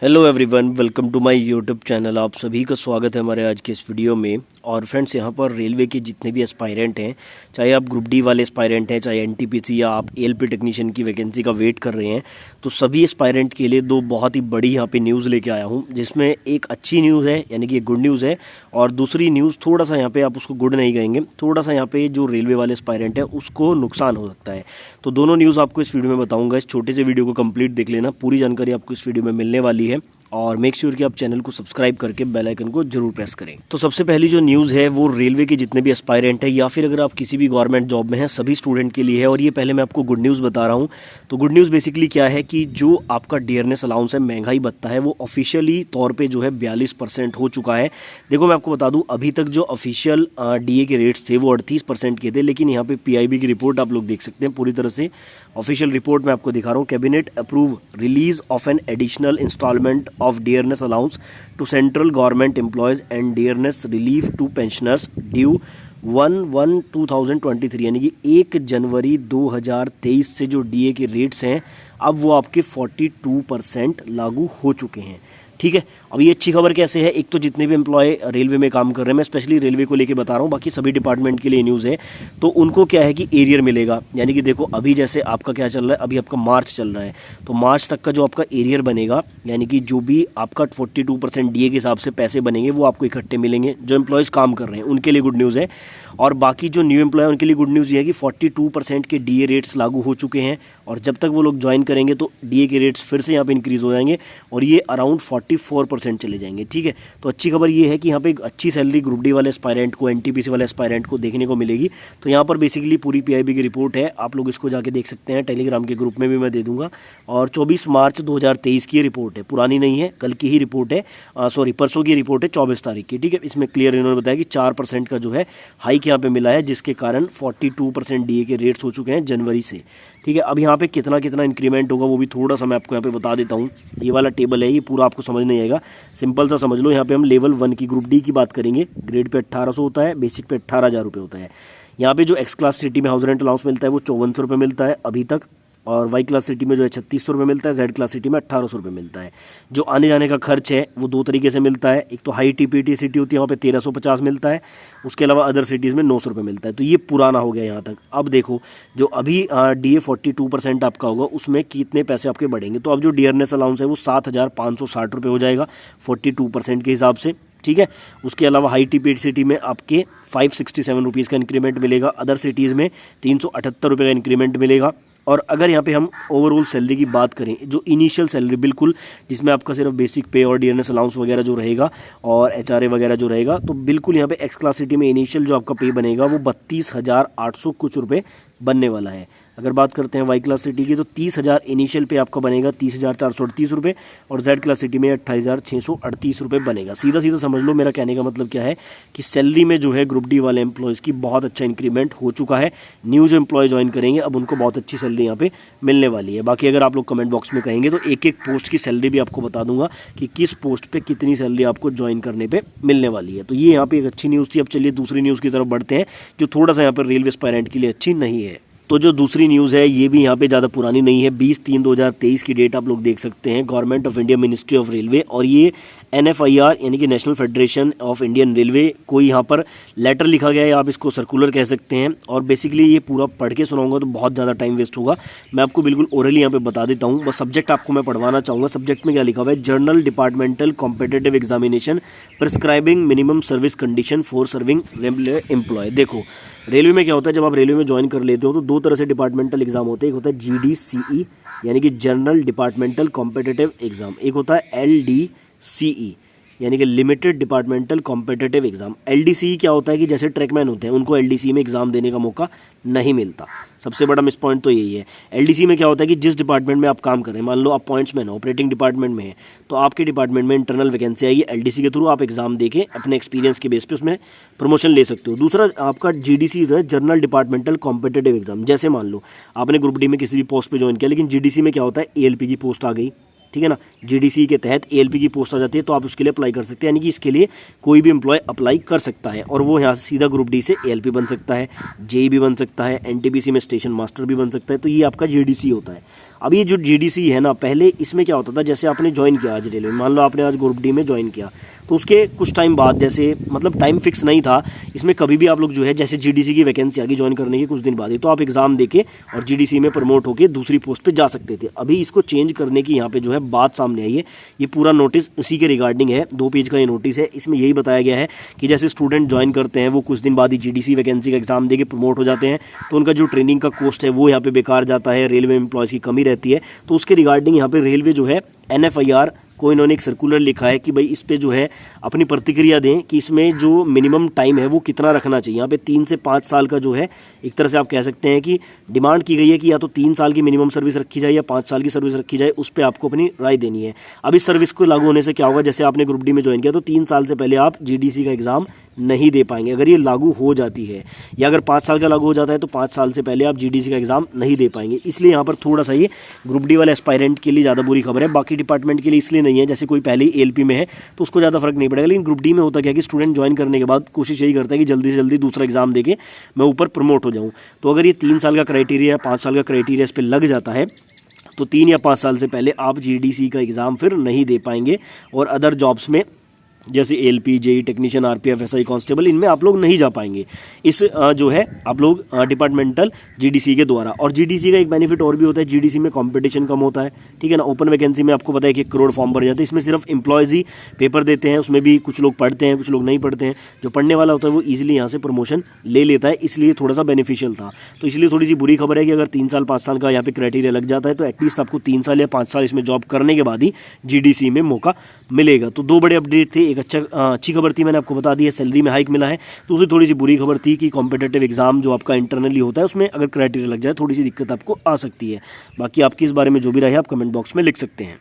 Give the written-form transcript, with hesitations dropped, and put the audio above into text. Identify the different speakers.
Speaker 1: Hello everyone, welcome to my YouTube channel. आप सभी का स्वागत है हमारे आज के इस वीडियो में। और फ्रेंड्स, यहाँ पर रेलवे के जितने भी एस्पायरेंट हैं, चाहे आप ग्रुप डी वाले एस्पायरेंट हैं, चाहे एनटीपीसी या आप एएलपी टेक्नीशियन की वैकेंसी का वेट कर रहे हैं, तो सभी एस्पायरेंट के लिए दो बहुत ही बड़ी यहाँ पे न्यूज़ लेके आया हूँ, जिसमें एक अच्छी न्यूज़ है, यानी कि एक गुड न्यूज़ है, और दूसरी न्यूज़ थोड़ा सा यहाँ पे आप उसको गुड नहीं कहेंगे, थोड़ा सा यहाँ पे जो रेलवे वाले एस्पायरेंट है उसको नुकसान हो सकता है। तो दोनों न्यूज़ आपको इस वीडियो में बताऊँगा। इस छोटे से वीडियो को कंप्लीट देख लेना, पूरी जानकारी आपको इस वीडियो में मिलने वाली है। और मेक श्योर कि आप चैनल को सब्सक्राइब करके बेल आइकन को जरूर प्रेस करें। तो सबसे पहली जो न्यूज़ है वो रेलवे के जितने भी एस्पायरेंट है या फिर अगर आप किसी भी गवर्नमेंट जॉब में हैं, सभी स्टूडेंट के लिए है। और ये पहले मैं आपको गुड न्यूज़ बता रहा हूँ। तो गुड न्यूज़ बेसिकली क्या है कि जो आपका डियरनेस अलाउंस है, महंगाई भत्ता है, वो ऑफिशियली तौर पर जो है 42% हो चुका है। देखो, मैं आपको बता दूँ, अभी तक जो ऑफिशियल डीए के रेट्स थे वो 38% के थे, लेकिन यहाँ पे पीआईबी की रिपोर्ट आप लोग देख सकते हैं पूरी तरह से ऑफिशियल रिपोर्ट मैं आपको दिखा रहा हूँ। Cabinet approve release of an additional instalment of dearness allowance to central government employees and dearness relief to pensioners due 1/1/2023, यानी कि 1 जनवरी 2023 से जो डीए के रेट्स हैं अब वो आपके 42% लागू हो चुके हैं। ठीक है, अब ये अच्छी खबर कैसे है? एक तो जितने भी एम्प्लॉय रेलवे में काम कर रहे हैं, मैं स्पेशली रेलवे को लेके बता रहा हूँ, बाकी सभी डिपार्टमेंट के लिए न्यूज़ है, तो उनको क्या है कि एरियर मिलेगा। यानी कि देखो, अभी जैसे आपका क्या चल रहा है, अभी आपका मार्च चल रहा है, तो मार्च तक का जो आपका एरियर बनेगा, यानी कि जो भी आपका 42% डीए के हिसाब से पैसे बनेंगे वो आपको इकट्ठे मिलेंगे। जो एम्प्लॉयज़ काम कर रहे हैं उनके लिए गुड न्यूज़ है। और बाकी जो न्यू एम्प्लॉय उनके लिए गुड न्यूज़ ये है कि 42% के डीए रेट्स लागू हो चुके हैं, और जब तक वो लोग ज्वाइन करेंगे तो डीए के रेट्स फिर से यहाँ पे इंक्रीज़ हो जाएंगे और ये अराउंड 44% चले जाएंगे। ठीक है, तो अच्छी खबर ये है कि यहाँ पे एक अच्छी सैलरी ग्रुप डी वाले एस्पायरेंट को, एनटीपीसी वाले एस्पायरेंट को देखने को मिलेगी। तो यहाँ पर बेसिकली पूरी पीआईबी की रिपोर्ट है, आप लोग इसको जाके देख सकते हैं, टेलीग्राम के ग्रुप में भी मैं दे दूँगा। और 24 मार्च 2023 की रिपोर्ट है, पुरानी नहीं है, कल की ही रिपोर्ट है, सॉरी परसों की रिपोर्ट है, 24 तारीख की। ठीक है, इसमें क्लियर इन्होंने बताया कि 4% का जो है हाइक यहाँ पे मिला है, जिसके कारण 42% डीए के रेट्स हो चुके हैं जनवरी से। ठीक है, अब यहाँ पे कितना कितना इंक्रीमेंट होगा वो भी थोड़ा सा मैं आपको यहाँ पे बता देता हूँ। ये वाला टेबल है, ये पूरा आपको समझ नहीं आएगा, सिंपल सा समझ लो। यहाँ पे हम लेवल 1 की ग्रुप डी की बात करेंगे, ग्रेड पे 1800 होता है, बेसिक पे 18,000 रुपये होता है। यहाँ पे जो एक्स क्लास सिटी में हाउस रेंट अलाउंस मिलता है वो 5400 रुपये मिलता है अभी तक, और वाई क्लास सिटी में जो है 3600 रुपये मिलता है, जेड क्लास सिटी में 1800 रुपये मिलता है। जो आने जाने का खर्च है वो दो तरीके से मिलता है, एक तो हाई टीपीटी सिटी होती है वहाँ पे 1350 मिलता है, उसके अलावा अदर सिटीज़ में 900 रुपये मिलता है। तो ये पुराना हो गया यहाँ तक। अब देखो, जो अभी डीए 42% आपका होगा उसमें कितने पैसे आपके बढ़ेंगे। तो अब जो डियरनेस अलाउंस है वो 7,560 रुपये हो जाएगा 42% के हिसाब से। ठीक है, उसके अलावा हाई टीपीटी सिटी में आपके 567 रुपीज़ का इंक्रीमेंट मिलेगा, अदर सिटीज़ में 378 रुपये का इंक्रीमेंट मिलेगा। और अगर यहाँ पे हम ओवरऑल सैलरी की बात करें, जो इनिशियल सैलरी बिल्कुल जिसमें आपका सिर्फ बेसिक पे और डियरनेस अलाउंस वगैरह जो रहेगा और एचआरए वगैरह जो रहेगा, तो बिल्कुल यहाँ पे एक्स क्लास सिटी में इनिशियल जो आपका पे बनेगा वो 32,800 कुछ रुपये बनने वाला है। अगर बात करते हैं वाई क्लास सिटी की, तो 30,000 इनिशियल पे आपका बनेगा 30,438 रुपये, और जेड क्लास सिटी में 28,638 रुपये बनेगा। सीधा सीधा समझ लो, मेरा कहने का मतलब क्या है कि सैलरी में जो है ग्रुप डी वाले एम्प्लॉयज़ की बहुत अच्छा इंक्रीमेंट हो चुका है। न्यू जो एम्प्लॉय ज्वाइन करेंगे अब उनको बहुत अच्छी सैलरी यहाँ पे मिलने वाली है। बाकी अगर आप लोग कमेंट बॉक्स में कहेंगे तो एक एक पोस्ट की सैलरी भी आपको बता दूंगा कि किस पोस्ट पर कितनी सैलरी आपको ज्वाइन करने पर मिलने वाली है। तो ये यहाँ पर एक अच्छी न्यूज़ थी। अब चलिए दूसरी न्यूज़ की तरफ बढ़ते हैं, जो थोड़ा सा यहाँ पर रेलवे एस्पायरेंट के लिए अच्छी नहीं है। तो जो दूसरी न्यूज़ है ये भी यहाँ पे ज़्यादा पुरानी नहीं है, 20/3/2023 की डेट आप लोग देख सकते हैं, government of India ministry of railway, और ये NFIR यानी कि national federation of Indian railway को यहाँ पर लेटर लिखा गया है, आप इसको सर्कुलर कह सकते हैं। और बेसिकली ये पूरा पढ़ के सुनाऊंगा तो बहुत ज़्यादा टाइम वेस्ट होगा, मैं आपको बिल्कुल ओरली यहाँ पे बता देता हूँ। बस सब्जेक्ट आपको मैं पढ़वाना चाहूँगा। सब्जेक्ट में क्या लिखा हुआ है? General departmental competitive examination prescribing minimum service condition for serving railway employ. देखो, रेलवे में क्या होता है, जब आप रेलवे में ज्वाइन कर लेते हो तो दो तरह से डिपार्टमेंटल एग्जाम होते हैं। एक होता है GDCE यानी कि जनरल डिपार्टमेंटल कॉम्पिटिटिव एग्जाम, एक होता है LDCE यानी कि limited departmental competitive exam. LDCE क्या होता है कि जैसे ट्रैकमैन होते हैं उनको LDCE में एग्जाम देने का मौका नहीं मिलता। सबसे बड़ा मिस पॉइंट तो यही है। LDCE में क्या होता है कि जिस डिपार्टमेंट में आप काम कर रहे हैं, मान लो आप पॉइंट्समैन हो, ऑपरेटिंग डिपार्टमेंट में है, तो आपके डिपार्टमेंट में इंटरनल वैकेंसी आएगी, LDCE के थ्रू आप एग्जाम देके अपने एक्सपीरियंस के बेस पे उसमें प्रमोशन ले सकते हो। दूसरा आपका GDC है, जनरल डिपार्टमेंटल कॉम्पिटिटिव एग्जाम। जैसे मान लो आपने ग्रुप डी में किसी भी पोस्ट पे ज्वाइन किया, लेकिन GDC में क्या होता है, ALP की पोस्ट आ गई। ठीक है ना, जीडीसी के तहत एएलपी की पोस्ट आ जाती है तो आप उसके लिए अप्लाई कर सकते हैं। यानी कि इसके लिए कोई भी एम्प्लॉय अप्लाई कर सकता है और वो यहाँ से सीधा ग्रुप डी से एएलपी बन सकता है, जेई भी बन सकता है, एनटीपीसी में स्टेशन मास्टर भी बन सकता है। तो ये आपका जीडीसी होता है। अब ये जो जीडीसी है ना, पहले इसमें क्या होता था, जैसे आपने ज्वाइन किया आज रेलवे, मान लो आपने आज ग्रुप डी में ज्वाइन किया, तो उसके कुछ टाइम बाद, जैसे मतलब टाइम फिक्स नहीं था इसमें, कभी भी आप लोग जो है, जैसे जीडीसी की वैकेंसी आ गई ज्वाइन करने के कुछ दिन बाद ही, तो आप एग्जाम देके और जीडीसी में प्रमोट होकर दूसरी पोस्ट पे जा सकते थे। अभी इसको चेंज करने की यहाँ पे जो है बात सामने आई है। ये पूरा नोटिस इसी के रिगार्डिंग है, 2 पेज का ये नोटिस है। इसमें यही बताया गया है कि जैसे स्टूडेंट ज्वाइन करते हैं वो कुछ दिन बाद ही जीडीसी वैकेंसी का एग्जाम देके प्रमोट हो जाते हैं, तो उनका जो ट्रेनिंग का कॉस्ट है वो यहाँ पे बेकार जाता है, रेलवे एम्प्लॉयज़ की कमी रहती है। तो उसके रिगार्डिंग यहाँ पे रेलवे जो है NFIR को इन्होंने एक सर्कुलर लिखा है कि भाई इस पे जो है अपनी प्रतिक्रिया दें कि इसमें जो मिनिमम टाइम है वो कितना रखना चाहिए। यहाँ पे 3 से 5 साल का जो है, एक तरह से आप कह सकते हैं कि डिमांड की गई है कि या तो 3 साल की मिनिमम सर्विस रखी जाए या 5 साल की सर्विस रखी जाए, उस पर आपको अपनी राय देनी है। अब इस सर्विस को लागू होने से क्या होगा, जैसे आपने ग्रुप डी में ज्वाइन किया तो 3 साल से पहले आप जीडीसी का एग्जाम नहीं दे पाएंगे अगर ये लागू हो जाती है, या अगर 5 साल का लागू हो जाता है तो 5 साल से पहले आप जीडीसी का एग्जाम नहीं दे पाएंगे। इसलिए यहाँ पर थोड़ा सा ये ग्रुप डी वाले एस्पायरेंट के लिए ज़्यादा बुरी खबर है, बाकी डिपार्टमेंट के लिए इसलिए नहीं है। जैसे कोई पहले ही एएलपी में है तो उसको ज़्यादा फर्क नहीं पड़ेगा, लेकिन ग्रुप डी में होता क्या है कि स्टूडेंट ज्वाइन करने के बाद कोशिश यही करता है कि जल्दी से जल्दी दूसरा एग्जाम देके मैं ऊपर प्रमोट हो जाऊँ। तो अगर ये 3 साल का क्राइटेरिया, 5 साल का क्राइटेरिया इस पर लग जाता है तो 3 या 5 साल से पहले आप जीडीसी का एग्ज़ाम फिर नहीं दे पाएंगे, और अदर जॉब्स में जैसे ALP, JE technician, RPF, SI constable, इनमें आप लोग नहीं जा पाएंगे इस जो है आप लोग डिपार्टमेंटल जीडीसी के द्वारा। और जीडीसी का एक बेनिफिट और भी होता है, जीडीसी में कंपटीशन कम होता है, ठीक है ना। ओपन वैकेंसी में आपको पता है कि 1 करोड़ फॉर्म भर जाते हैं, इसमें सिर्फ एम्प्लॉयज़ ही पेपर देते हैं, उसमें भी कुछ लोग पढ़ते हैं कुछ लोग नहीं पढ़ते हैं। जो पढ़ने वाला होता है वो ईजिली यहाँ से प्रमोशन ले लेता है, इसलिए थोड़ा सा बेनिफिशियल था। तो इसलिए थोड़ी सी बुरी खबर है कि अगर 3 साल 5 साल का यहाँ पे क्राइटेरिया लग जाता है तो एटलीस्ट आपको 3 साल या 5 साल इसमें जॉब करने के बाद ही जीडीसी में मौका मिलेगा। तो 2 बड़े अपडेट थे, एक अच्छी खबर थी मैंने आपको बता दी है, सैलरी में हाइक मिला है। दूसरी थोड़ी सी बुरी खबर थी कि कॉम्पिटिटिव एग्जाम जो आपका इंटरनली होता है उसमें अगर क्राइटेरिया लग जाए थोड़ी सी दिक्कत आपको आ सकती है। बाकी आपकी इस बारे में जो भी रहे आप कमेंट बॉक्स में लिख सकते हैं।